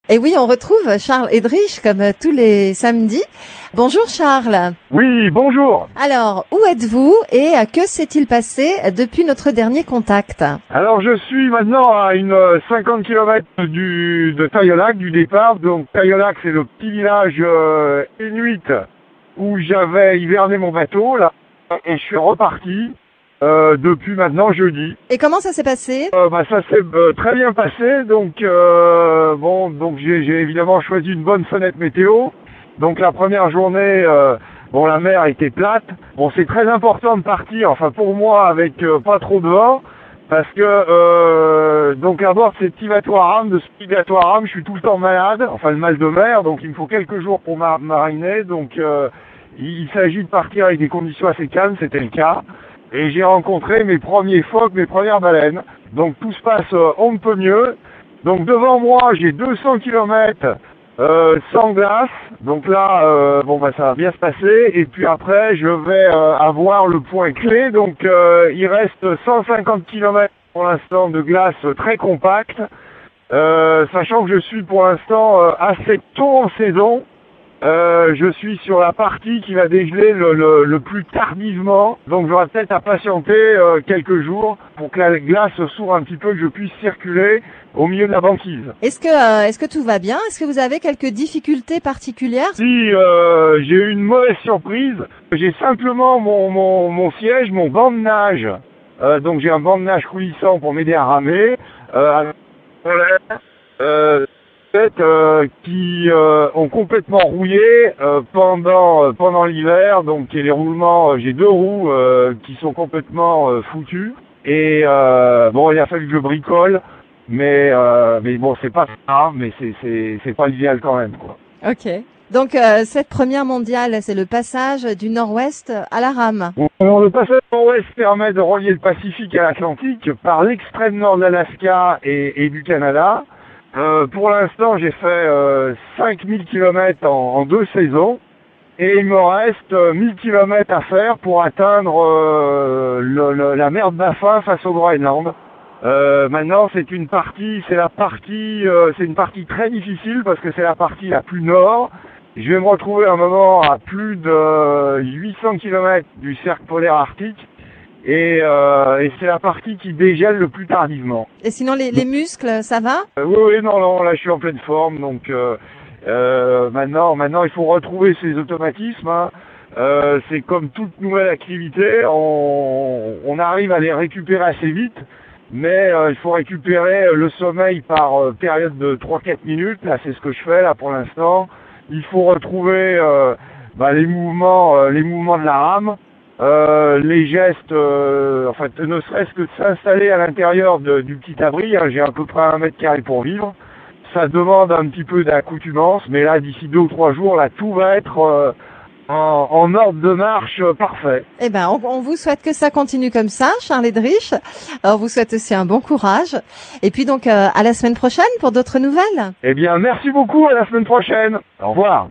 Et oui, on retrouve Charles Edrich comme tous les samedis. Bonjour Charles. Oui, bonjour. Alors, où êtes-vous et que s'est-il passé depuis notre dernier contact? Alors je suis maintenant à une 50 km de Taillolac, du départ. Donc Taillolac, c'est le petit village inuit où j'avais hiverné mon bateau là, et je suis reparti depuis maintenant jeudi. Et comment ça s'est passé? Ça s'est très bien passé. Donc donc j'ai évidemment choisi une bonne fenêtre météo. Donc la première journée, la mer était plate. Bon, c'est très important de partir, enfin pour moi, avec pas trop de vent, parce que donc à bord de ces petits bateaux à rame, de ce petit bateau à rame, je suis tout le temps malade, enfin le mal de mer, donc il me faut quelques jours pour mariner. Donc il s'agit de partir avec des conditions assez calmes, c'était le cas. Et j'ai rencontré mes premiers phoques, mes premières baleines. Donc tout se passe on ne peut mieux. Donc devant moi, j'ai 200 km sans glace, donc là, ça va bien se passer. Et puis après, je vais avoir le point clé. Donc il reste 150 km pour l'instant de glace très compacte, sachant que je suis pour l'instant assez tôt en saison. Je suis sur la partie qui va dégeler le plus tardivement, donc j'aurai peut-être à patienter quelques jours pour que la glace s'ouvre un petit peu, que je puisse circuler au milieu de la banquise. Est-ce que tout va bien? Est-ce que vous avez quelques difficultés particulières? Si j'ai eu une mauvaise surprise, j'ai simplement mon siège, mon banc de nage. Donc j'ai un banc de nage coulissant pour m'aider à ramer. Qui ont complètement rouillé pendant l'hiver. Donc les roulements, j'ai deux roues qui sont complètement foutues. Et il a fallu que je bricole. Mais bon, c'est pas ça, mais c'est pas l'idéal quand même, quoi. Ok. Donc cette première mondiale, c'est le passage du nord-ouest à la rame. Alors, le passage nord-ouest permet de relier le Pacifique à l'Atlantique par l'extrême nord de l'Alaska et du Canada. Pour l'instant, j'ai fait 5000 km en 2 saisons et il me reste 1000 km à faire pour atteindre la mer de Baffin face au Groenland. Maintenant, c'est une partie très difficile parce que c'est la partie la plus nord. Je vais me retrouver à un moment à plus de 800 km du cercle polaire arctique. Et c'est la partie qui dégèle le plus tardivement. Et sinon, les muscles, ça va? Oui, non, là je suis en pleine forme. Donc maintenant, il faut retrouver ses automatismes. Hein. C'est comme toute nouvelle activité, on arrive à les récupérer assez vite, mais il faut récupérer le sommeil par période de 3-4 minutes. Là, c'est ce que je fais là pour l'instant. Il faut retrouver les mouvements de la rame. Les gestes, ne serait-ce que de s'installer à l'intérieur du petit abri, hein, j'ai à peu près 1 mètre carré pour vivre. Ça demande un petit peu d'accoutumance, mais là, d'ici 2 ou 3 jours, là, tout va être en ordre de marche parfait. Eh ben, on vous souhaite que ça continue comme ça, Charles Edrich. On vous souhaite aussi un bon courage. Et puis donc, à la semaine prochaine pour d'autres nouvelles. Eh bien, merci beaucoup, à la semaine prochaine. Au revoir.